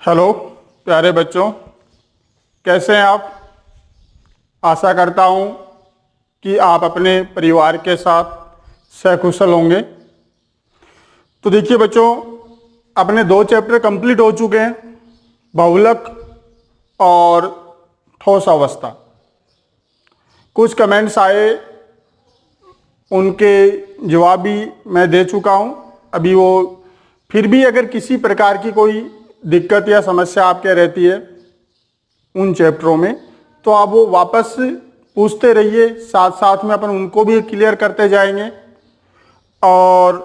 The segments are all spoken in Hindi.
हेलो प्यारे बच्चों, कैसे हैं आप। आशा करता हूं कि आप अपने परिवार के साथ सकुशल होंगे। तो देखिए बच्चों, अपने 2 चैप्टर कंप्लीट हो चुके हैं, बहुलक और ठोस अवस्था। कुछ कमेंट्स आए, उनके जवाब भी मैं दे चुका हूं। अभी वो फिर भी अगर किसी प्रकार की कोई दिक्कत या समस्या आपके रहती है उन चैप्टरों में, तो आप वो वापस पूछते रहिए, साथ साथ में अपन उनको भी क्लियर करते जाएंगे और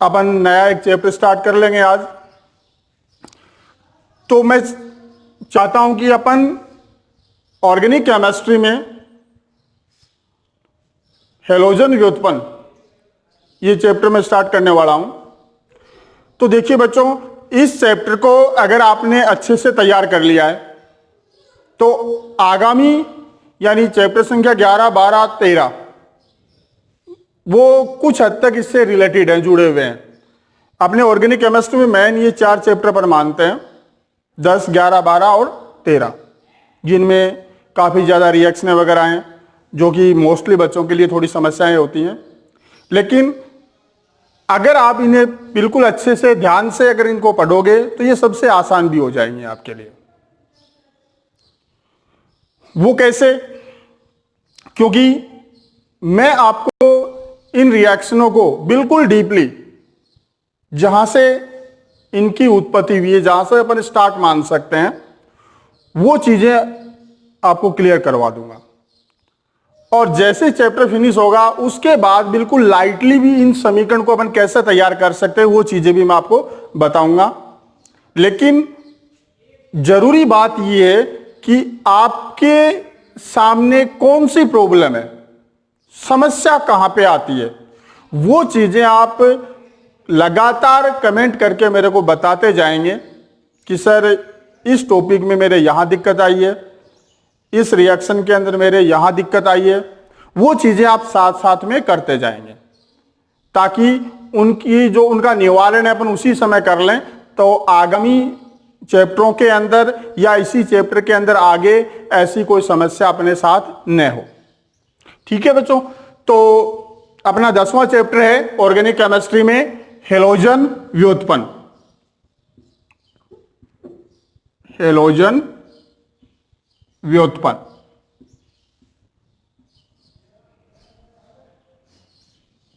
अपन नया एक चैप्टर स्टार्ट कर लेंगे आज। तो मैं चाहता हूं कि अपन ऑर्गेनिक केमिस्ट्री में हैलोजन व्युत्पन्न ये चैप्टर में स्टार्ट करने वाला हूं। तो देखिए बच्चों, इस चैप्टर को अगर आपने अच्छे से तैयार कर लिया है तो आगामी यानी चैप्टर संख्या 11, 12, 13 वो कुछ हद तक इससे रिलेटेड हैं, जुड़े हुए हैं। अपने ऑर्गेनिक केमिस्ट्री में मेन ये 4 चैप्टर पर मानते हैं, 10, 11, 12 और 13, जिनमें काफ़ी ज़्यादा रिएक्शन वगैरह हैं जो कि मोस्टली बच्चों के लिए थोड़ी समस्याएं होती हैं। लेकिन अगर आप इन्हें बिल्कुल अच्छे से ध्यान से अगर इनको पढ़ोगे तो ये सबसे आसान भी हो जाएंगे आपके लिए। वो कैसे? क्योंकि मैं आपको इन रिएक्शनों को बिल्कुल डीपली, जहां से इनकी उत्पत्ति हुई है, जहां से अपन स्टार्ट मान सकते हैं, वो चीजें आपको क्लियर करवा दूंगा। और जैसे चैप्टर फिनिश होगा उसके बाद बिल्कुल लाइटली भी इन समीकरण को अपन कैसे तैयार कर सकते हैं वो चीजें भी मैं आपको बताऊंगा। लेकिन जरूरी बात यह है कि आपके सामने कौन सी प्रॉब्लम है, समस्या कहां पे आती है, वो चीजें आप लगातार कमेंट करके मेरे को बताते जाएंगे कि सर इस टॉपिक में मेरे यहां दिक्कत आई है, इस रिएक्शन के अंदर मेरे यहां दिक्कत आई है। वो चीजें आप साथ साथ में करते जाएंगे ताकि उनकी जो उनका निवारण है अपन उसी समय कर लें, तो आगामी चैप्टरों के अंदर या इसी चैप्टर के अंदर आगे ऐसी कोई समस्या अपने साथ न हो। ठीक है बच्चों, तो अपना 10वां चैप्टर है ऑर्गेनिक केमिस्ट्री में हैलोजन व्युत्पन्न। हैलोजन व्युत्पन्न।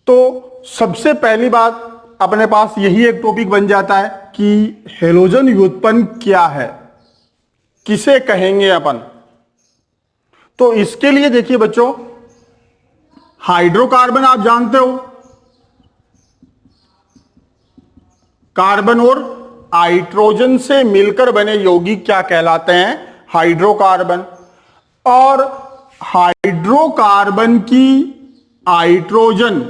तो सबसे पहली बात अपने पास यही एक टॉपिक बन जाता है कि हैलोजन व्युत्पन्न क्या है, किसे कहेंगे अपन। तो इसके लिए देखिए बच्चों, हाइड्रोकार्बन आप जानते हो, कार्बन और हाइड्रोजन से मिलकर बने यौगिक क्या कहलाते हैं? हाइड्रोकार्बन। और हाइड्रोकार्बन की हाइड्रोजन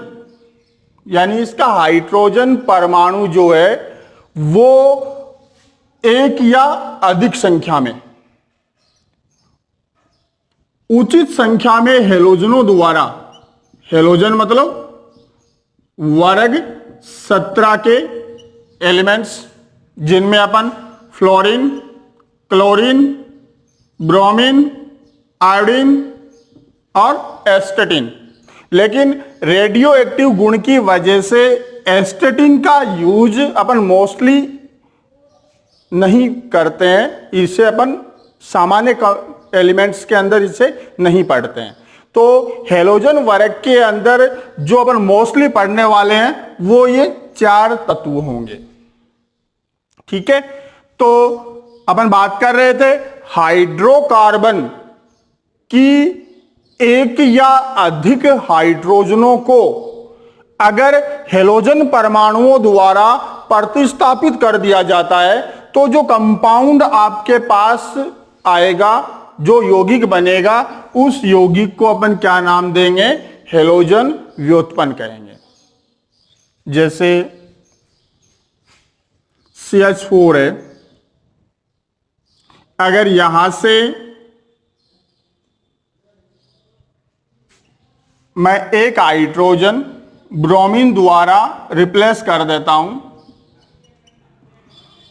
यानी इसका हाइड्रोजन परमाणु जो है वो एक या अधिक संख्या में, उचित संख्या में हैलोजनों द्वारा, हैलोजन मतलब वर्ग 17 के एलिमेंट्स, जिनमें अपन फ्लोरीन, क्लोरीन, ब्रोमीन, आयोडीन और एस्टेटिन। लेकिन रेडियो एक्टिव गुण की वजह से एस्टेटिन का यूज अपन मोस्टली नहीं करते हैं, इसे अपन सामान्य एलिमेंट्स के अंदर इसे नहीं पढ़ते हैं। तो हैलोजन वर्ग के अंदर जो अपन मोस्टली पढ़ने वाले हैं वो ये 4 तत्व होंगे। ठीक है, तो अपन बात कर रहे थे हाइड्रोकार्बन की एक या अधिक हाइड्रोजनों को अगर हैलोजन परमाणुओं द्वारा प्रतिस्थापित कर दिया जाता है तो जो कंपाउंड आपके पास आएगा, जो यौगिक बनेगा, उस यौगिक को अपन क्या नाम देंगे? हैलोजन व्युत्पन्न कहेंगे। जैसे CH4 है, अगर यहां से मैं एक हाइड्रोजन ब्रोमीन द्वारा रिप्लेस कर देता हूं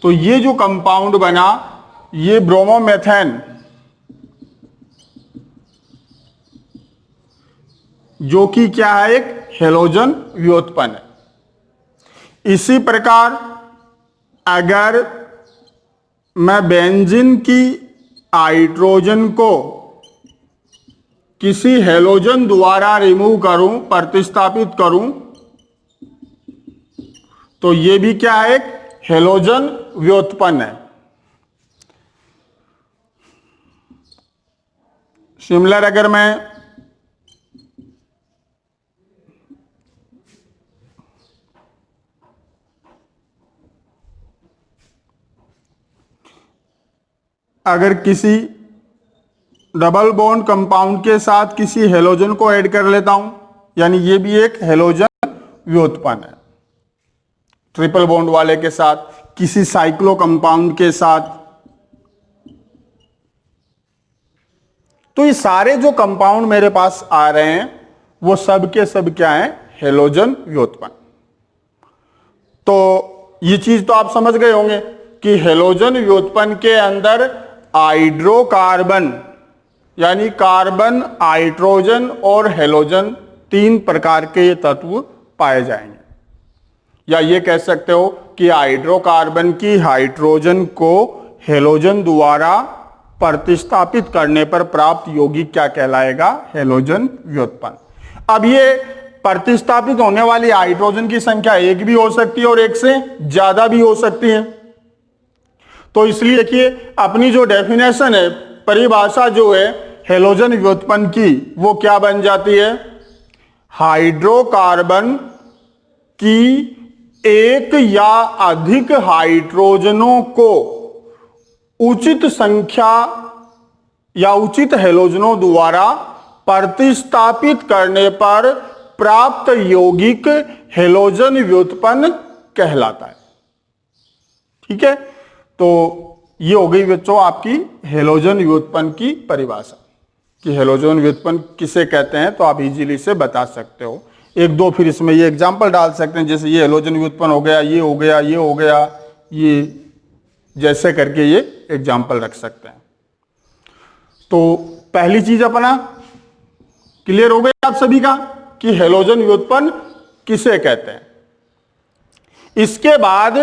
तो ये जो कंपाउंड बना ये ब्रोमोमेथेन, जो कि क्या है, एक हैलोजन व्युत्पन्न है। इसी प्रकार अगर मैं बेंजीन की हाइड्रोजन को किसी हैलोजन द्वारा रिमूव करूं, प्रतिस्थापित करूं, तो ये भी क्या है, एक हैलोजन व्युत्पन्न है। सिमिलर अगर मैं किसी डबल बॉन्ड कंपाउंड के साथ किसी हैलोजन को ऐड कर लेता हूं, यानी ये भी एक हैलोजन व्युत्पन्न है। ट्रिपल बॉन्ड वाले के साथ, किसी साइक्लो कंपाउंड के साथ, तो ये सारे जो कंपाउंड मेरे पास आ रहे हैं वो सब के सब क्या है, हैलोजन व्युत्पन्न। तो ये चीज तो आप समझ गए होंगे कि हैलोजन व्युत्पन्न के अंदर हाइड्रोकार्बन यानी कार्बन, हाइड्रोजन और हैलोजन 3 प्रकार के ये तत्व पाए जाएंगे। या ये कह सकते हो कि हाइड्रोकार्बन की हाइड्रोजन को हैलोजन द्वारा प्रतिस्थापित करने पर प्राप्त यौगिक क्या कहलाएगा, हैलोजन व्युत्पन्न। अब ये प्रतिस्थापित होने वाली हाइड्रोजन की संख्या एक भी हो सकती है और एक से ज्यादा भी हो सकती है। तो इसलिए देखिए अपनी जो डेफिनेशन है, परिभाषा जो है हैलोजन व्युत्पन्न की, वो क्या बन जाती है, हाइड्रोकार्बन की एक या अधिक हाइड्रोजनों को उचित संख्या या उचित हैलोजनों द्वारा प्रतिस्थापित करने पर प्राप्त यौगिक हैलोजन व्युत्पन्न कहलाता है। ठीक है, तो ये हो गई बच्चों आपकी हैलोजन व्युत्पन्न की परिभाषा कि हैलोजन व्युत्पन्न किसे कहते हैं, तो आप इजीली से बता सकते हो। एक दो फिर इसमें ये एग्जांपल डाल सकते हैं, जैसे ये हैलोजन व्युत्पन्न हो गया, ये हो गया, ये हो गया, ये जैसे करके ये एग्जाम्पल रख सकते हैं। तो पहली चीज अपना क्लियर हो गया आप सभी का कि हैलोजन व्युत्पन्न किसे कहते हैं। इसके बाद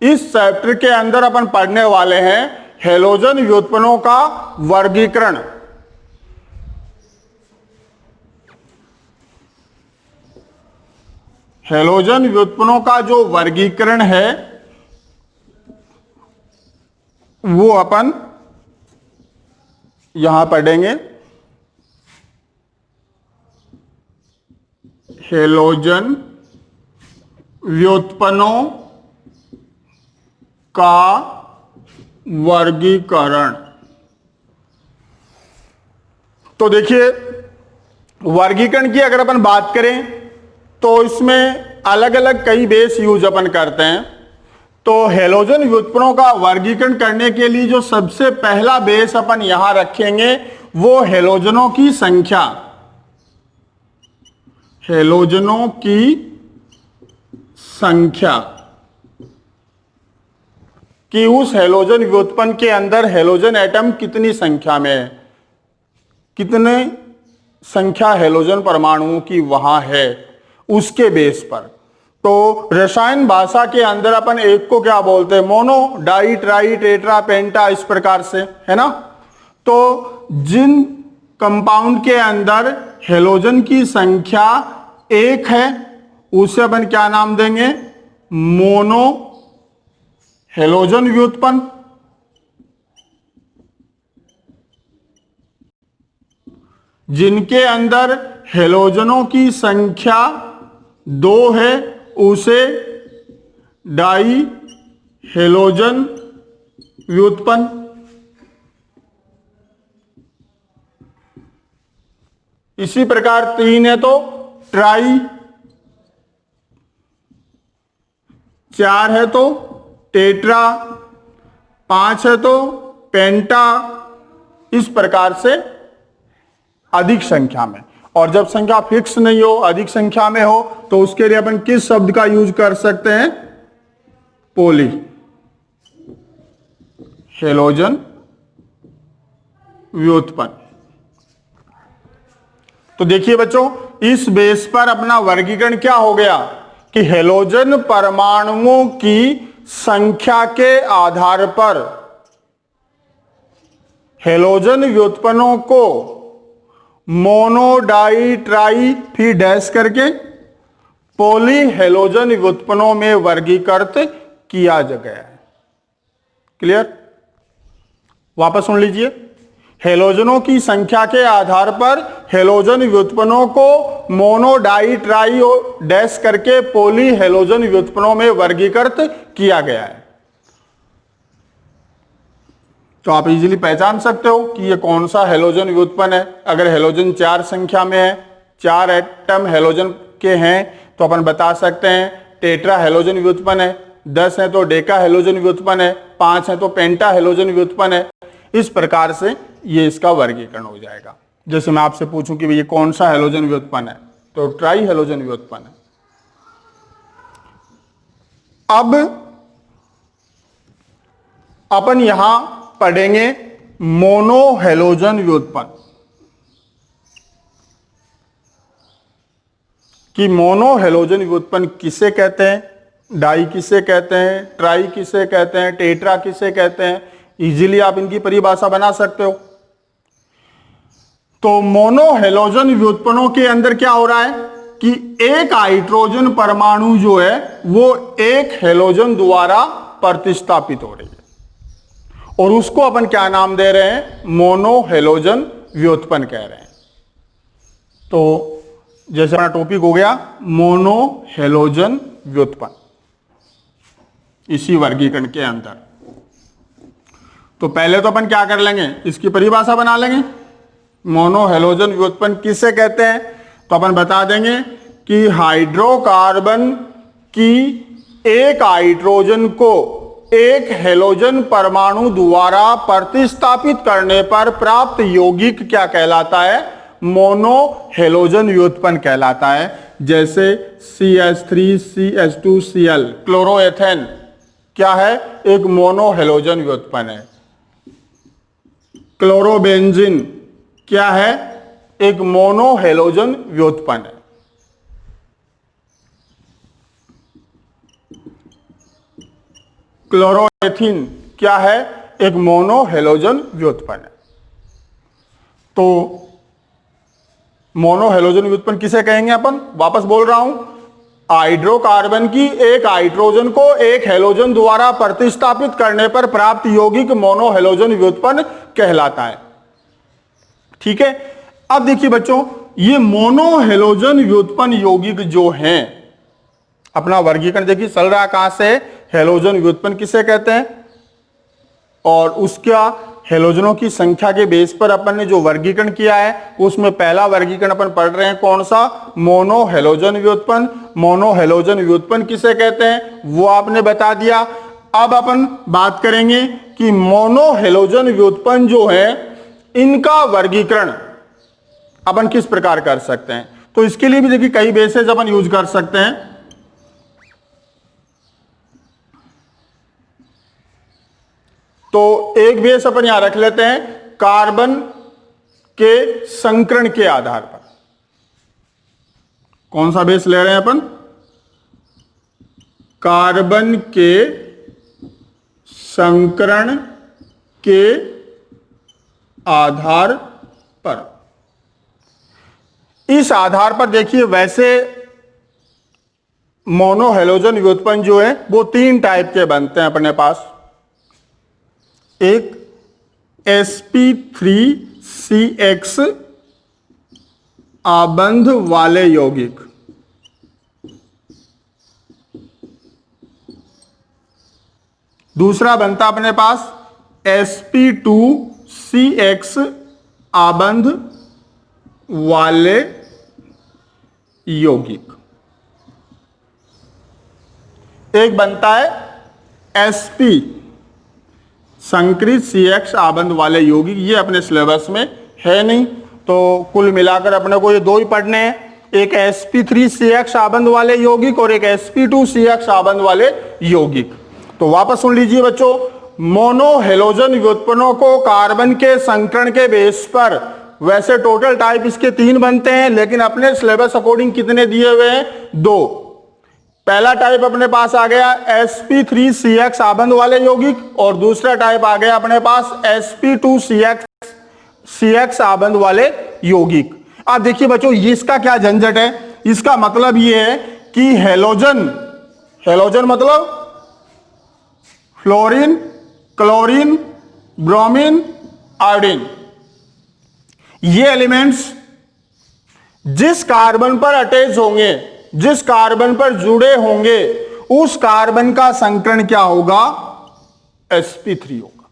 इस चैप्टर के अंदर अपन पढ़ने वाले हैं हैलोजन व्युत्पन्नों का वर्गीकरण। हैलोजन व्युत्पन्नों का जो वर्गीकरण है वो अपन यहां पढ़ेंगे। हैलोजन व्युत्पन्नों का वर्गीकरण। तो देखिए वर्गीकरण की अगर अपन बात करें तो इसमें अलग अलग कई बेस यूज अपन करते हैं। तो हैलोजन व्युत्पन्नों का वर्गीकरण करने के लिए जो सबसे पहला बेस अपन यहां रखेंगे वो हैलोजनों की संख्या, हैलोजनों की संख्या कि उस हैलोजन व्युत्पन्न के अंदर हैलोजन एटम कितनी संख्या में है, कितने संख्या हैलोजन परमाणुओं की वहां है, उसके बेस पर। तो रसायन भाषा के अंदर अपन एक को क्या बोलते हैं, मोनो, डाई, ट्राई, टेट्रा, पेंटा, इस प्रकार से, है ना। तो जिन कंपाउंड के अंदर हैलोजन की संख्या एक है उसे अपन क्या नाम देंगे, मोनो हैलोजन व्युत्पन्न। जिनके अंदर हैलोजनों की संख्या 2 है उसे डाई हैलोजन व्युत्पन्न। इसी प्रकार 3 है तो ट्राई, 4 है तो टेट्रा, 5 है तो पेंटा, इस प्रकार से अधिक संख्या में। और जब संख्या फिक्स नहीं हो, अधिक संख्या में हो, तो उसके लिए अपन किस शब्द का यूज कर सकते हैं, पोली। हेलोजन व्युत्पन्न। तो देखिए बच्चों, इस बेस पर अपना वर्गीकरण क्या हो गया कि हेलोजन परमाणुओं की संख्या के आधार पर हेलोजन व्युत्पन्नों को मोनो, डाई, ट्राई फिर डैश करके पॉली हेलोजन व्युत्पन्नों में वर्गीकृत किया गया है। क्लियर? वापस सुन लीजिए। हेलोजनों की संख्या के आधार पर हेलोजन व्युत्पन्नों को मोनो, डाई, ट्राई और डैश करके पॉली हेलोजन व्युत्पन्नों में वर्गीकृत किया गया है। तो आप इजीली पहचान सकते हो कि ये कौन सा हेलोजन व्युत्पन्न है। अगर हेलोजन 4 संख्या में है, 4 एटम हेलोजन के हैं, तो अपन बता सकते हैं टेट्रा हेलोजन व्युत्पन्न है। 10 है तो डेका हेलोजन व्युत्पन्न है। 5 है तो पेंटा हेलोजन व्युत्पन्न है। इस प्रकार से ये इसका वर्गीकरण हो जाएगा। जैसे मैं आपसे पूछूं कि ये कौन सा हेलोजन व्युत्पन्न है, तो ट्राई हेलोजन व्युत्पन्न है। अब अपन यहां पढ़ेंगे मोनो हेलोजन व्युत्पन्न कि मोनो हेलोजन व्युत्पन्न किसे कहते हैं, डाई किसे कहते हैं, ट्राई किसे कहते हैं, टेट्रा किसे कहते हैं। इजीली आप इनकी परिभाषा बना सकते हो। तो मोनो हेलोजन व्युत्पन्नों के अंदर क्या हो रहा है कि एक हाइड्रोजन परमाणु जो है वो एक हेलोजन द्वारा प्रतिस्थापित हो रही है, और उसको अपन क्या नाम दे रहे हैं, मोनो हेलोजन व्युत्पन्न कह रहे हैं। तो जैसे अपना टॉपिक हो गया मोनो हेलोजन व्युत्पन्न इसी वर्गीकरण के अंदर। तो पहले तो अपन क्या कर लेंगे, इसकी परिभाषा बना लेंगे। मोनो हेलोजन व्युत्पन्न किसे कहते हैं, तो अपन बता देंगे कि हाइड्रोकार्बन की एक हाइड्रोजन को एक हेलोजन परमाणु द्वारा प्रतिस्थापित करने पर प्राप्त यौगिक क्या कहलाता है, मोनो हेलोजन व्युत्पन्न कहलाता है। जैसे CH3, CH2, Cl, क्लोरोएथेन क्या है, एक मोनो हेलोजन व्युत्पन्न है। क्लोरोबेंजीन क्या है, एक मोनो हेलोजन व्युत्पन्न है। क्लोरोएथीन क्या है, एक मोनो हेलोजन व्युत्पन्न है। तो मोनो हेलोजन व्युत्पन्न किसे कहेंगे अपन, वापस बोल रहा हूं, हाइड्रोकार्बन की एक हाइड्रोजन को एक हेलोजन द्वारा प्रतिस्थापित करने पर प्राप्त यौगिक मोनो हेलोजन व्युत्पन्न कहलाता है। ठीक है। अब देखिए बच्चों, ये मोनो हेलोजन व्युत्पन्न यौगिक जो हैं, अपना वर्गीकरण देखिए चल रहा कहां से, हेलोजन व्युत्पन्न किसे कहते हैं, और उसका हेलोजनों की संख्या के बेस पर अपन ने जो वर्गीकरण किया है उसमें पहला वर्गीकरण अपन पढ़ रहे हैं कौन सा, मोनो हेलोजन व्युत्पन्न। मोनो हेलोजन व्युत्पन्न किसे कहते हैं वो आपने बता दिया। अब अपन बात करेंगे कि मोनो हेलोजन व्युत्पन्न जो है इनका वर्गीकरण अपन किस प्रकार कर सकते हैं। तो इसके लिए भी देखिए कई बेसेस अपन यूज कर सकते हैं। तो एक बेस अपन यहां रख लेते हैं कार्बन के संकरण के आधार पर। कौन सा बेस ले रहे हैं अपन, कार्बन के संकरण के आधार पर। इस आधार पर देखिए वैसे मोनो हेलोजन व्युत्पन्न जो है वो 3 टाइप के बनते हैं अपने पास। एक sp3CX आबंध वाले यौगिक, दूसरा बनता अपने पास sp2CX आबंध वाले यौगिक, एक बनता है sp संकृत CX आबंध वाले यौगिक। ये अपने सिलेबस में है नहीं, तो कुल मिलाकर अपने को ये 2 ही पढ़ने हैं, एक sp3CX आबंध वाले यौगिक और एक sp2CX आबंध वाले यौगिक। तो वापस सुन लीजिए बच्चों, मोनो हेलोजन व्युत्पन्नों को कार्बन के संकरण के बेस पर, वैसे टोटल टाइप इसके 3 बनते हैं, लेकिन अपने सिलेबस अकॉर्डिंग कितने दिए हुए हैं? 2। पहला टाइप अपने पास आ गया sp3CX आबंध वाले यौगिक, और दूसरा टाइप आ गया अपने पास sp2CX आबंध वाले यौगिक। अब देखिए बच्चों, इसका क्या झंझट है? इसका मतलब यह है कि हेलोजन मतलब फ्लोरीन, क्लोरीन, ब्रोमीन, आयोडीन, ये एलिमेंट्स जिस कार्बन पर अटैच होंगे, जिस कार्बन पर जुड़े होंगे, उस कार्बन का संकरण क्या होगा? sp3 होगा।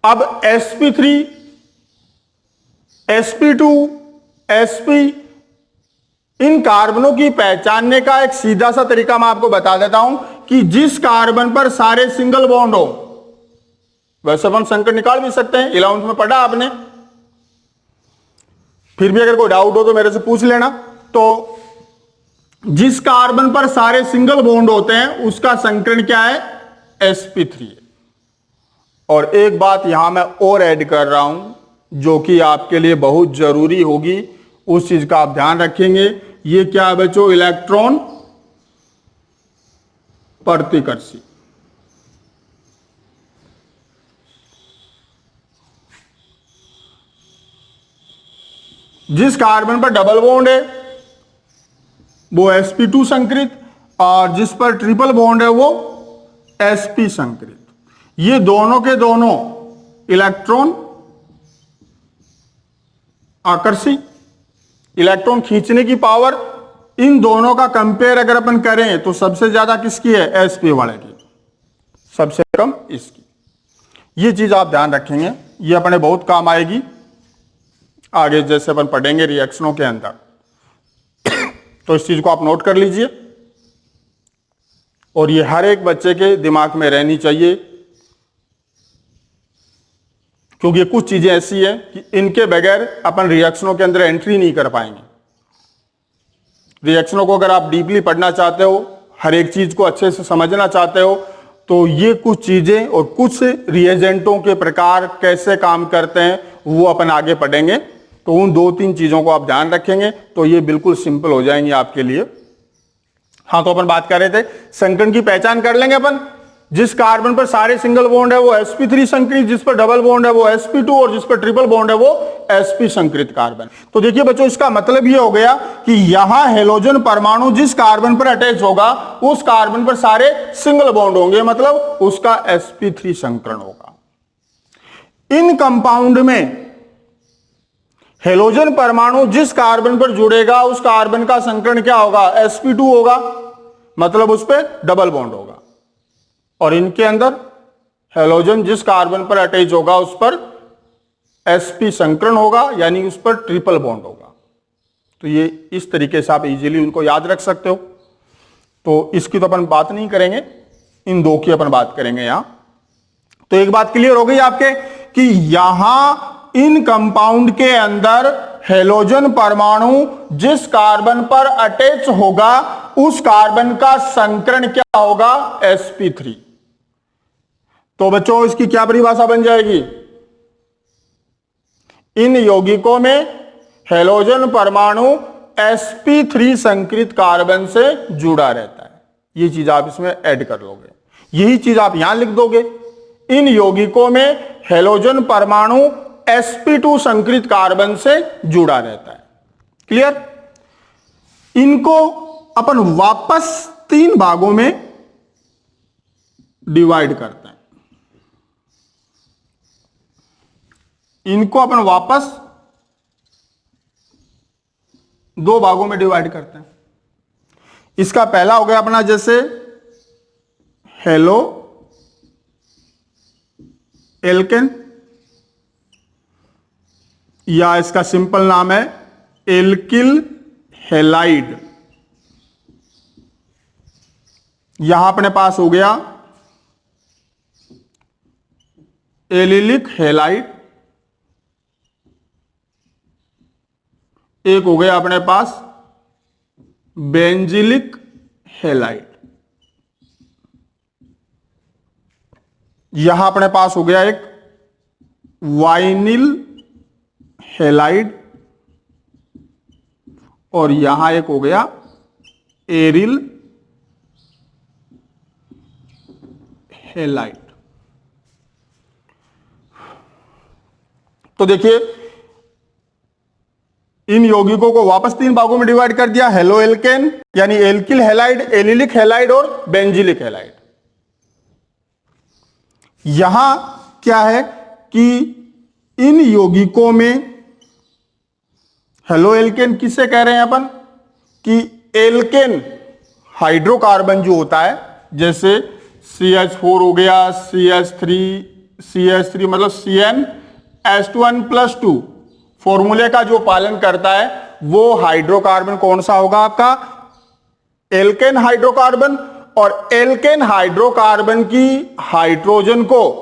अब sp3, sp2, sp, इन कार्बनों की पहचानने का एक सीधा सा तरीका मैं आपको बता देता हूं कि जिस कार्बन पर सारे सिंगल बॉन्ड हो, वैसे अपन संकरण निकाल भी सकते हैं, 11th में पढ़ा आपने, फिर भी अगर कोई डाउट हो तो मेरे से पूछ लेना। तो जिस कार्बन पर सारे सिंगल बॉन्ड होते हैं उसका संकरण क्या है? sp3। और एक बात यहां मैं और ऐड कर रहा हूं जो कि आपके लिए बहुत जरूरी होगी, उस चीज का आप ध्यान रखेंगे। ये क्या है बच्चों? इलेक्ट्रॉन प्रतिकर्षी। जिस कार्बन पर डबल बॉन्ड है वो sp2 संकरित, और जिस पर ट्रिपल बॉन्ड है वो sp संकरित। ये दोनों के दोनों इलेक्ट्रॉन आकर्षी, इलेक्ट्रॉन खींचने की पावर इन दोनों का कंपेयर अगर अपन करें तो सबसे ज्यादा किसकी है? sp वाले की, सबसे कम इसकी। ये चीज आप ध्यान रखेंगे, ये अपने बहुत काम आएगी आगे जैसे अपन पढ़ेंगे रिएक्शनों के अंदर। तो इस चीज को आप नोट कर लीजिए, और ये हर एक बच्चे के दिमाग में रहनी चाहिए, क्योंकि कुछ चीजें ऐसी हैं कि इनके बगैर अपन रिएक्शनों के अंदर एंट्री नहीं कर पाएंगे। रिएक्शनों को अगर आप डीपली पढ़ना चाहते हो, हर एक चीज को अच्छे से समझना चाहते हो, तो ये कुछ चीजें और कुछ रिएजेंटों के प्रकार कैसे काम करते हैं वो अपन आगे पढ़ेंगे। तो उन 2-3 चीजों को आप ध्यान रखेंगे तो ये बिल्कुल सिंपल हो जाएंगे आपके लिए। हाँ, तो अपन बात कर रहे थे संकरण की पहचान कर लेंगे अपन। जिस कार्बन पर सारे सिंगल बॉन्ड है वो sp3 संकरित, जिस पर डबल बॉन्ड है वो sp2, और जिस पर ट्रिपल बॉन्ड है वो sp संकरित कार्बन। तो देखिए बच्चों, इसका मतलब ये हो गया कि यहां हेलोजन परमाणु जिस कार्बन पर अटैच होगा उस कार्बन पर सारे सिंगल बॉन्ड होंगे, मतलब उसका sp3 संकरण होगा। इन कंपाउंड में हेलोजन परमाणु जिस कार्बन पर जुड़ेगा उस कार्बन का संकरण क्या होगा? sp2 होगा, मतलब उस पर डबल बॉन्ड होगा। और इनके अंदर हेलोजन जिस कार्बन पर अटैच होगा उस पर sp संकरण होगा, यानी उस पर ट्रिपल बॉन्ड होगा। तो ये इस तरीके से आप इजीली उनको याद रख सकते हो। तो इसकी तो अपन बात नहीं करेंगे, इन 2 की अपन बात करेंगे यहां। तो एक बात क्लियर हो गई आपके कि यहां इन कंपाउंड के अंदर हेलोजन परमाणु जिस कार्बन पर अटैच होगा उस कार्बन का संकरण क्या होगा? sp3। तो बच्चों, इसकी क्या परिभाषा बन जाएगी? इन यौगिकों में हेलोजन परमाणु sp3 संकरित कार्बन से जुड़ा रहता है। ये चीज आप इसमें ऐड कर लोगे, यही चीज आप यहां लिख दोगे। इन यौगिकों में हेलोजन परमाणु sp2 संकरित कार्बन से जुड़ा रहता है। क्लियर? इनको अपन वापस 3 भागों में डिवाइड करते हैं। इनको अपन वापस 2 भागों में डिवाइड करते हैं। इसका पहला हो गया अपना जैसे हेलो एल्केन, या इसका सिंपल नाम है एल्किल हैलाइड। यहां अपने पास हो गया एलिलिक हैलाइड, एक हो गया अपने पास बेंजिलिक हैलाइड। यहां अपने पास हो गया एक वाइनिल हैलाइड और यहां एक हो गया एरिल हैलाइड। तो देखिए इन यौगिकों को वापस 3 भागों में डिवाइड कर दिया, हेलो एल्केन यानी एल्किल हैलाइड, एलिलिक हैलाइड और बेंजिलिक हैलाइड। यहां क्या है कि इन यौगिकों में हेलो एल्केन किसे कह रहे हैं अपन कि एल्केन हाइड्रोकार्बन जो होता है, जैसे CH4 हो गया, CH3 मतलब CnH2n+2 फॉर्मूले का जो पालन करता है वो हाइड्रोकार्बन कौन सा होगा आपका, एल्केन हाइड्रोकार्बन। और एल्केन हाइड्रोकार्बन की हाइड्रोजन को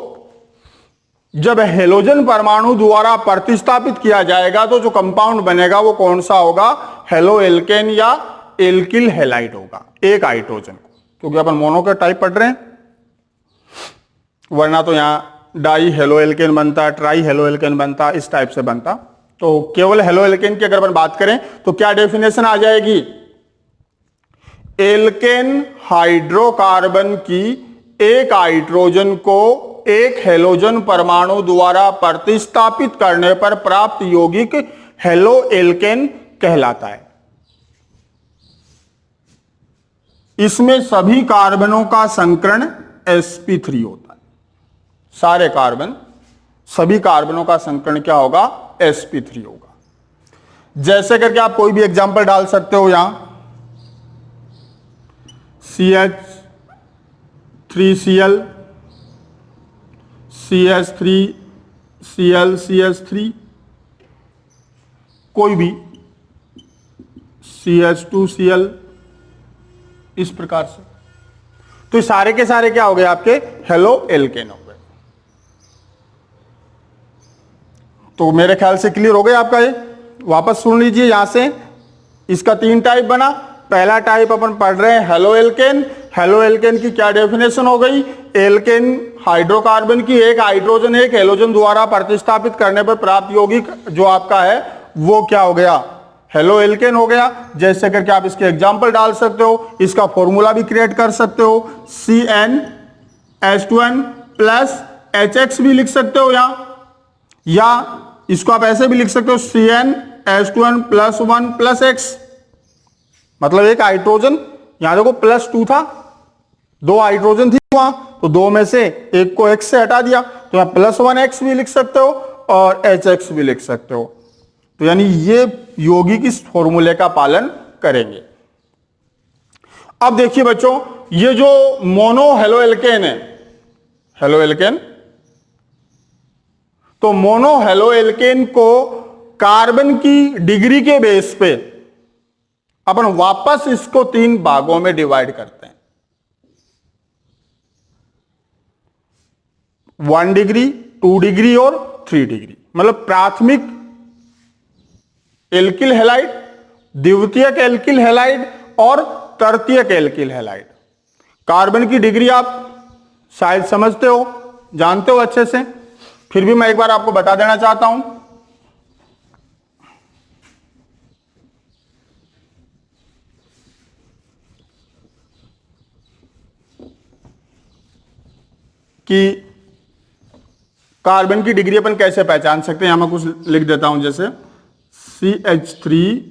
जब हेलोजन परमाणु द्वारा प्रतिस्थापित किया जाएगा तो जो कंपाउंड बनेगा वो कौन सा होगा, हेलो एल्केन या एल्किल हैलाइड होगा, एक हाइड्रोजन को, क्योंकि अपन मोनो का टाइप पढ़ रहे हैं, वरना तो यहां डाई हेलो एल्केन बनता, ट्राई हेलो एल्केन बनता, इस टाइप से बनता। तो केवल हेलो एल्केन की अगर अपन बात करें तो क्या डेफिनेशन आ जाएगी, एल्केन हाइड्रोकार्बन की एक हाइड्रोजन को एक हेलोजन परमाणु द्वारा प्रतिस्थापित करने पर प्राप्त यौगिक हेलो एल्केन कहलाता है। इसमें सभी कार्बनों का संकरण sp3 होता है, सारे कार्बन, सभी कार्बनों का संकरण क्या होगा, sp3 होगा। जैसे करके आप कोई भी एग्जांपल डाल सकते हो, यहां CH3Cl, CH3Cl, CH3, कोई भी CH2Cl, इस प्रकार से। तो सारे के सारे क्या हो गए आपके, हेलो एल्केन हो गए। तो मेरे ख्याल से क्लियर हो गया आपका ये। वापस सुन लीजिए यहां से, इसका 3 टाइप बना। पहला टाइप अपन पढ़ रहे हैं हेलो एल्केन। हेलो एल्केन की क्या डेफिनेशन हो गई, एल्केन हाइड्रोकार्बन की एक हाइड्रोजन एक हेलोजन द्वारा प्रतिस्थापित करने पर प्राप्त यौगिक जो आपका है वो क्या हो गया, हेलो एल्केन हो गया। जैसे करके आप इसके एग्जांपल डाल सकते हो, इसका फॉर्मूला भी क्रिएट कर सकते हो, CnH2n+HX भी लिख सकते हो यहां, या इसको आप ऐसे भी लिख सकते हो CnH2n+1+X, मतलब एक हाइड्रोजन, यहां देखो +2 था, 2 हाइड्रोजन थी वहां, तो 2 में से एक को X से हटा दिया, तो यहां +1X भी लिख सकते हो और HX भी लिख सकते हो। तो यानी ये यौगिक इस फॉर्मूले का पालन करेंगे। अब देखिए बच्चों, ये जो मोनो हेलो एल्केन है, हेलो एल्केन, तो मोनो हेलो एल्केन को कार्बन की डिग्री के बेस पे अपन वापस इसको 3 भागों में डिवाइड करते हैं, 1 डिग्री, 2 डिग्री और 3 डिग्री। मतलब प्राथमिक एल्किल हैलाइड, द्वितीयक एल्किल हैलाइड और तृतीयक एल्किल हैलाइड। कार्बन की डिग्री आप शायद समझते हो, जानते हो अच्छे से, फिर भी मैं एक बार आपको बता देना चाहता हूं कि कार्बन की डिग्री अपन कैसे पहचान सकते हैं। यहां मैं कुछ लिख देता हूं, जैसे CH3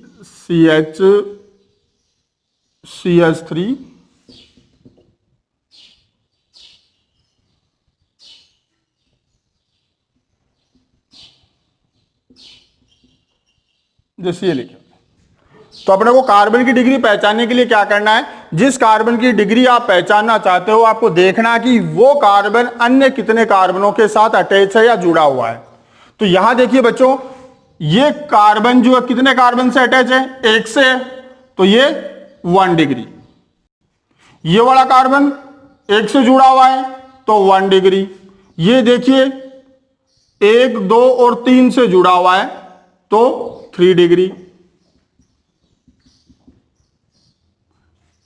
जैसे ये लिखे। तो अपने को कार्बन की डिग्री पहचानने के लिए क्या करना है, जिस कार्बन की डिग्री आप पहचानना चाहते हो आपको देखना कि वो कार्बन अन्य कितने कार्बनों के साथ अटैच है या जुड़ा हुआ है। तो यहां देखिए बच्चों, ये कार्बन जो है कितने कार्बन से अटैच है, 1 से है, तो ये 1 डिग्री। ये वाला कार्बन 1 से जुड़ा हुआ है तो 1 डिग्री। ये देखिए 1, 2 और 3 से जुड़ा हुआ है तो 3 डिग्री।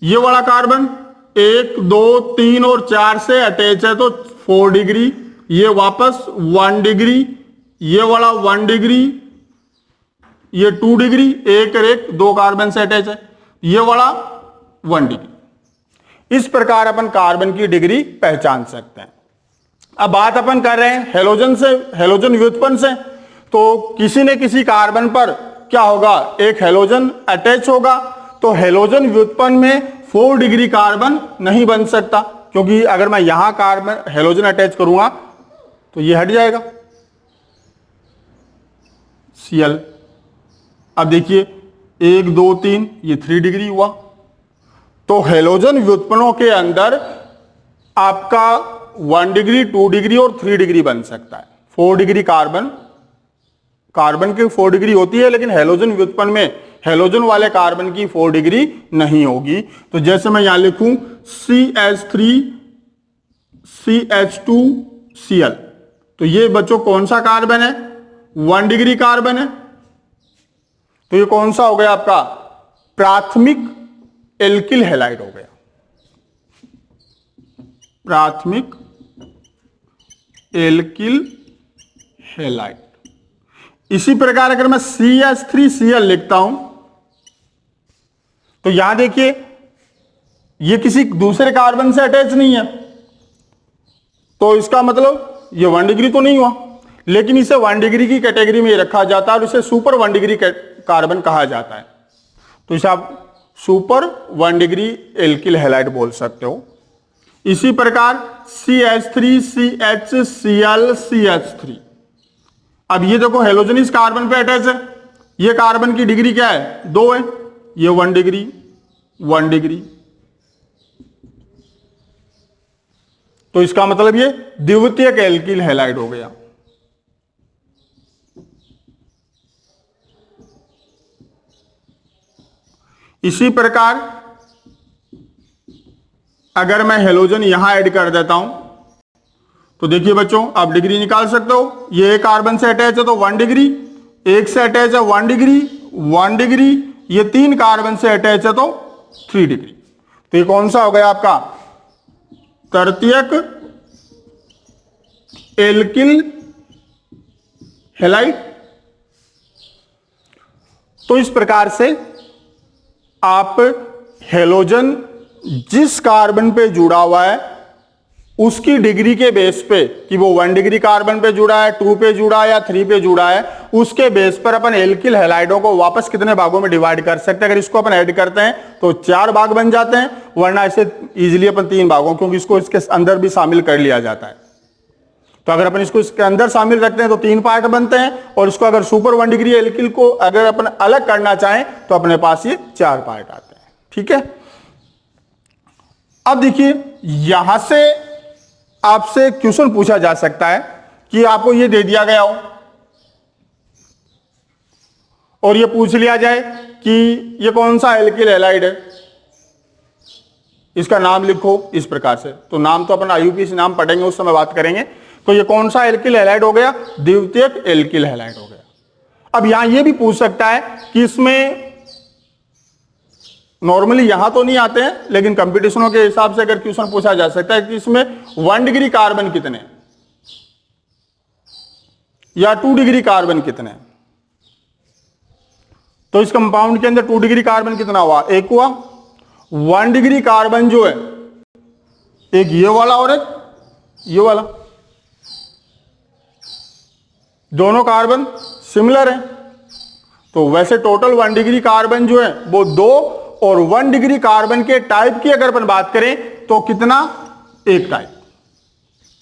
ये वाला कार्बन 1, 2, 3 और 4 से अटैच है तो 4 डिग्री, ये वापस 1 डिग्री, ये वाला 1 डिग्री, ये 2 डिग्री, एक और एक 2 कार्बन से अटैच है, ये वाला 1 डिग्री। इस प्रकार अपन कार्बन की डिग्री पहचान सकते हैं। अब बात अपन कर रहे हैं हेलोजन से, हेलोजन व्युत्पन्न से। तो किसी न किसी कार्बन पर क्या होगा, एक हेलोजन अटैच होगा। तो हेलोजन व्युत्पन्न में 4 डिग्री कार्बन नहीं बन सकता, क्योंकि अगर मैं यहां कार्बन हेलोजन अटैच करूंगा तो ये हट जाएगा Cl। अब देखिए 1 2 3, ये 3 डिग्री हुआ। तो हेलोजन व्युत्पन्नों के अंदर आपका 1 डिग्री, 2 डिग्री और 3 डिग्री बन सकता है। 4 डिग्री कार्बन की 4 डिग्री होती है, लेकिन हेलोजन व्युत्पन्न में हेलोजन वाले कार्बन की 4 डिग्री नहीं होगी। तो जैसे मैं यहां लिखूं CH3 CH2 Cl, तो ये बच्चों कौन सा कार्बन है, 1 डिग्री कार्बन है। तो ये कौन सा हो गया आपका, प्राथमिक एल्किल हैलाइड हो गया, प्राथमिक एल्किल हैलाइड। इसी प्रकार अगर मैं CH3Cl लिखता हूं तो यहां देखिए ये किसी दूसरे कार्बन से अटैच नहीं है, तो इसका मतलब ये 1 डिग्री तो नहीं हुआ, लेकिन इसे 1 डिग्री की कैटेगरी में रखा जाता है और इसे सुपर 1 डिग्री कार्बन कहा जाता है। तो इसे आप सुपर 1 डिग्री एल्किल हैलाइड बोल सकते हो। इसी प्रकार CH3 CHCl CH3। अब ये देखो हेलोजन इस कार्बन पे अटैच है, ये कार्बन की डिग्री क्या है, 2 है, ये 1 डिग्री 1 डिग्री। तो इसका मतलब ये द्वितीयक एल्किल हैलाइड हो गया। इसी प्रकार अगर मैं हेलोजन यहां ऐड कर देता हूं तो देखिए बच्चों आप डिग्री निकाल सकते हो। ये एक कार्बन से अटैच है तो 1 डिग्री, एक से अटैच है 1 डिग्री 1 डिग्री, ये 3 कार्बन से अटैच है तो 3 डिग्री। तो ये कौन सा हो गया आपका, तृतीयक एल्किल हैलाइड। तो इस प्रकार से आप हेलोजन जिस कार्बन पे जुड़ा हुआ है उसकी डिग्री के बेस पे, कि वो 1 डिग्री कार्बन पे जुड़ा है, 2 पे जुड़ा है या 3 पे जुड़ा है, उसके बेस पर अपन एल्किल हैलाइडों को वापस कितने भागों में डिवाइड कर सकते हैं। अगर इसको अपन ऐड करते हैं तो 4 भाग बन जाते हैं, वरना इसे इजीली अपन 3 भागों, क्योंकि इसको इसके अंदर भी शामिल कर लिया जाता है। तो अगर अपन इसको इसके अंदर शामिल रखते हैं तो 3 पार्ट बनते हैं, और इसको अगर सुपर 1 डिग्री एल्किल को अगर अपन अलग करना चाहें तो अपने पास ये 4 पार्ट आते हैं। ठीक है। अब देखिए यहां से आपसे क्वेश्चन पूछा जा सकता है कि आपको ये दे दिया गया हो और ये पूछ लिया जाए कि ये कौन सा एल्किल हैलाइड है, इसका नाम लिखो इस प्रकार से। तो नाम तो अपन IUPAC नाम पढ़ेंगे, उस समय बात करेंगे। तो ये कौन सा एल्किल हैलाइड हो गया, द्वितीयक एल्किल हैलाइड हो गया। अब यहां ये भी पूछ सकता है कि इसमें नॉर्मली यहां तो नहीं आते हैं, लेकिन कंपटीशनों के हिसाब से अगर क्वेश्चन पूछा जा सकता है कि इसमें 1 डिग्री कार्बन कितने या 2 डिग्री कार्बन कितने, तो इस कंपाउंड के अंदर 2 डिग्री कार्बन कितना हुआ, एक हुआ। 1 डिग्री कार्बन जो है, एक ये वाला और एक ये वाला, दोनों कार्बन सिमिलर है। तो वैसे टोटल 1 डिग्री कार्बन जो है वो 2, और 1 डिग्री कार्बन के टाइप की अगर अपन बात करें तो कितना, एक टाइप,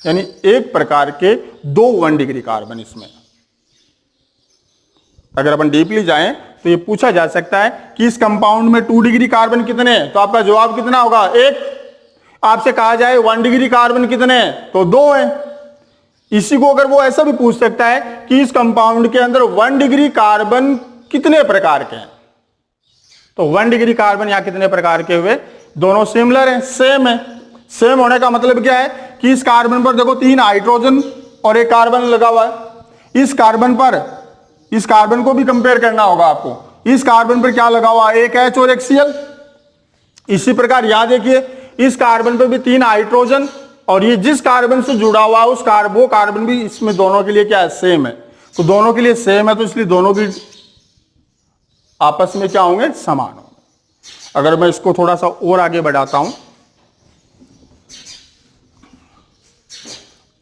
यानी एक प्रकार के 2 1 डिग्री कार्बन इसमें। अगर अपन डीपली जाएं तो ये पूछा जा सकता है कि इस कंपाउंड में 2 डिग्री कार्बन कितने हैं, तो आपका जवाब कितना होगा, एक। आपसे कहा जाए 1 डिग्री कार्बन कितने हैं, तो 2 है। इसी को अगर वो ऐसा भी पूछ सकता है कि इस कंपाउंड के अंदर 1 डिग्री कार्बन कितने प्रकार के हैं, तो 1 डिग्री कार्बन यहां कितने प्रकार के हुए, दोनों सिमिलर हैं, सेम है। सेम होने का मतलब क्या है कि इस कार्बन पर देखो 3 हाइड्रोजन और एक कार्बन लगा हुआ है। इस कार्बन पर, इस कार्बन को भी कंपेयर करना होगा आपको। इस कार्बन पर क्या लगा हुआ है, एक H और एक Cl। इसी प्रकार यहां देखिए इस कार्बन पर भी 3 हाइड्रोजन और ये जिस कार्बन से जुड़ा हुआ है वो कार्बन भी इसमें दोनों के लिए क्या है, सेम है। तो दोनों के लिए सेम है, तो इसलिए दोनों भी आपस में क्या होंगे, समान होंगे। अगर मैं इसको थोड़ा सा और आगे बढ़ाता हूं,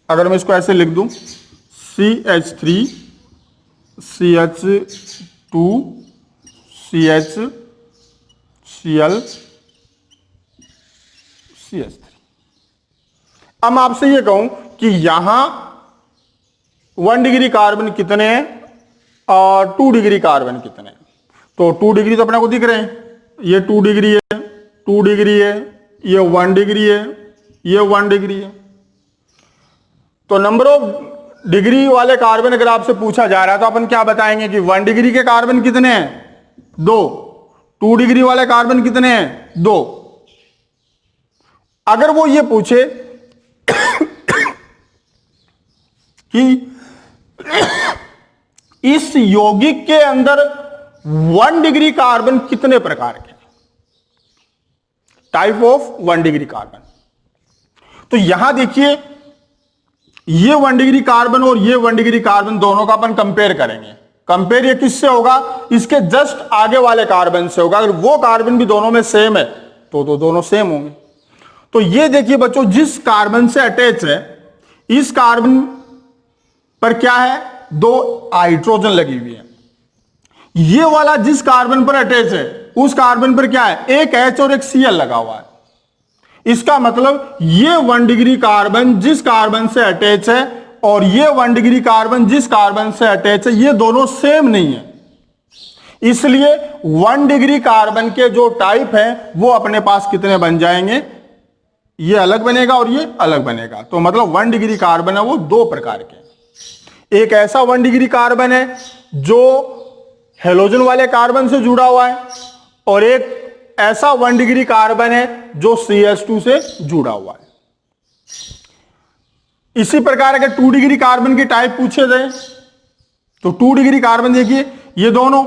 अगर मैं इसको ऐसे लिख दूं, CH3 CH2 CHCl CH3। अब मैं आपसे ये कहूं कि यहां 1 डिग्री कार्बन कितने हैं और 2 डिग्री कार्बन कितने हैं। तो 2 डिग्री तो अपने को दिख रहे हैं, ये 2 डिग्री है, 2 डिग्री है, ये 1 डिग्री है, ये 1 डिग्री है। तो नंबर ऑफ डिग्री वाले कार्बन अगर आपसे पूछा जा रहा है तो अपन क्या बताएंगे कि 1 डिग्री के कार्बन कितने हैं, 2। 2 डिग्री वाले कार्बन कितने हैं, 2। अगर वो ये पूछे कि इस यौगिक के अंदर 1 डिग्री कार्बन कितने प्रकार के, टाइप ऑफ 1 डिग्री कार्बन, तो यहां देखिए ये 1 डिग्री कार्बन और ये 1 डिग्री कार्बन दोनों का अपन कंपेयर करेंगे। कंपेयर ये किससे होगा, इसके जस्ट आगे वाले कार्बन से होगा। अगर वो कार्बन भी दोनों में सेम है तो दोनों सेम होंगे। तो ये देखिए बच्चों, जिस कार्बन से अटैच है, इस कार्बन पर क्या है, 2 हाइड्रोजन लगी हुई है। ये वाला जिस कार्बन पर अटैच है, उस कार्बन पर क्या है, एक H और एक Cl लगा हुआ है। इसका मतलब ये 1 डिग्री कार्बन जिस कार्बन से अटैच है और ये 1 डिग्री कार्बन जिस कार्बन से अटैच है, ये दोनों सेम नहीं है। इसलिए 1 डिग्री कार्बन के जो टाइप है वो अपने पास कितने बन जाएंगे, ये अलग बनेगा और ये अलग बनेगा। तो मतलब 1 डिग्री कार्बन है वो 2 प्रकार के। एक ऐसा 1 डिग्री कार्बन है जो हेलोजन वाले कार्बन से जुड़ा हुआ है, और एक ऐसा 1 डिग्री कार्बन है जो CH2 से जुड़ा हुआ है। इसी प्रकार अगर 2 डिग्री कार्बन की टाइप पूछे जाए तो 2 डिग्री कार्बन देखिए ये दोनों,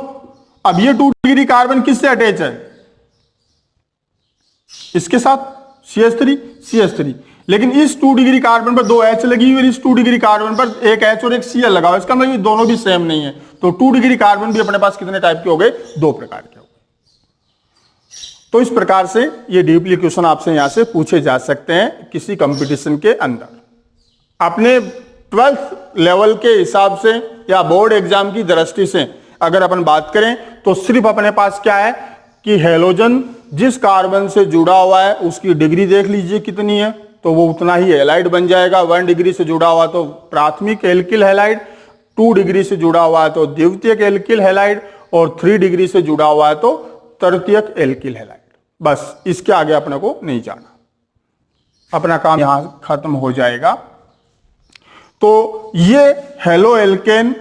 अब ये 2 डिग्री कार्बन किससे अटैच है, इसके साथ CH3, लेकिन इस 2 डिग्री कार्बन पर 2 H लगी हुई है, इस 2 डिग्री कार्बन पर एक H और एक Cl लगा हुआ है। इसका मतलब ये दोनों भी सेम नहीं है। तो 2 डिग्री कार्बन भी अपने पास कितने टाइप के हो गए, 2 प्रकार के हो गए। तो इस प्रकार से ये डीपली क्वेश्चन आपसे यहां से पूछे जा सकते हैं किसी कंपटीशन के अंदर। अपने 12th लेवल के हिसाब से या बोर्ड एग्जाम की दृष्टि से अगर अपन बात करें तो सिर्फ अपने पास क्या है कि हेलोजन जिस कार्बन से जुड़ा हुआ है उसकी डिग्री देख लीजिए कितनी है, तो वो उतना ही हैलाइड बन जाएगा। 1 डिग्री से जुड़ा हुआ तो प्राथमिक एल्किल हैलाइड, 2 डिग्री से जुड़ा हुआ है तो द्वितीयक एल्किल हैलाइड, और 3 डिग्री से जुड़ा हुआ है तो तृतीयक एल्किल हैलाइड। बस इसके आगे अपने को नहीं जाना, अपना काम यहां खत्म हो जाएगा। तो ये हेलो एल्केन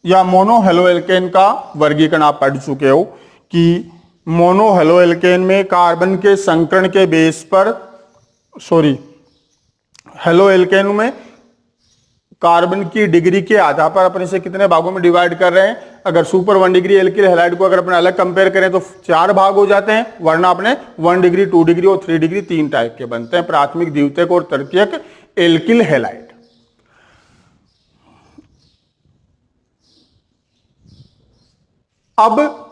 या मोनो हेलो एल्केन का वर्गीकरण आप पढ़ चुके हो कि मोनो हेलो एल्केन में कार्बन के संकरण के बेस पर, हेलो एल्केन में कार्बन की डिग्री के आधार पर अपन इसे कितने भागों में डिवाइड कर रहे हैं। अगर सुपर 1 डिग्री एल्किल हैलाइड को अगर अपन अलग कंपेयर करें तो 4 भाग हो जाते हैं, वरना अपने 1 डिग्री 2 डिग्री और 3 डिग्री 3 टाइप के बनते हैं, प्राथमिक, द्वितीयक और तृतीयक एल्किल हैलाइड। अब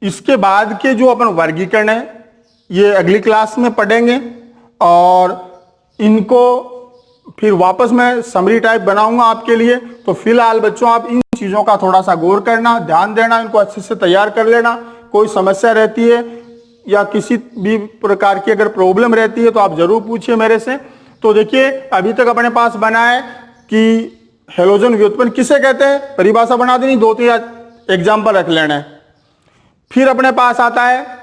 इसके बाद के जो अपन वर्गीकरण है ये अगली क्लास में पढ़ेंगे, और इनको फिर वापस मैं समरी टाइप बनाऊंगा आपके लिए। तो फिलहाल बच्चों आप इन चीजों का थोड़ा सा गौर करना, ध्यान देना, इनको अच्छे से तैयार कर लेना। कोई समस्या रहती है या किसी भी प्रकार की अगर प्रॉब्लम रहती है तो आप जरूर पूछिए मेरे से। तो देखिए अभी तक अपने पास बना है कि हेलोजन व्युत्पन्न किसे कहते हैं, परिभाषा बना देनी, 2-3 एग्जाम्पल रख लेना है। फिर अपने पास आता है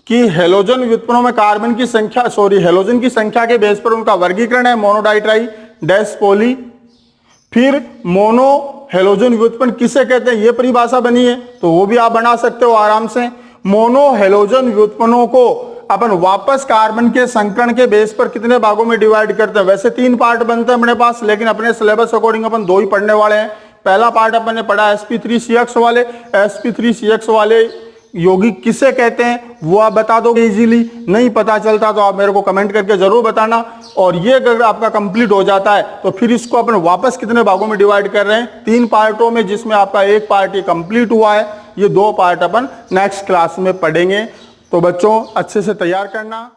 कि हेलोजन व्युत्पन्नों में कार्बन की संख्या, हेलोजन की संख्या के बेस पर उनका वर्गीकरण है, mono, di, tri, dash, poly. फिर मोनो हेलोजन व्युत्पन्न किसे कहते हैं, ये परिभाषा बनी है, तो वो भी आप बना सकते हो आराम से। मोनो हेलोजन व्युत्पन्नों को अपन वापस कार्बन के संकरण के बेस पर कितने भागों में डिवाइड करते हैं। वैसे 3 पार्ट बनते हैं अपने पास, लेकिन अपने सिलेबस अकॉर्डिंग अपन 2 ही पढ़ने वाले हैं। पहला पार्ट अपन ने पढ़ा sp3cx वाले। sp3cx वाले यौगिक किसे कहते हैं वो आप बता दोगे इजीली। नहीं पता चलता तो आप मेरे को कमेंट करके जरूर बताना। और ये अगर आपका कंप्लीट हो जाता है तो फिर इसको अपन वापस कितने भागों में डिवाइड कर रहे हैं, 3 पार्टों में, जिसमें आपका एक पार्ट ये कंप्लीट हुआ है। ये 2 पार्ट अपन नेक्स्ट क्लास में पढ़ेंगे। तो बच्चों अच्छे से तैयार करना।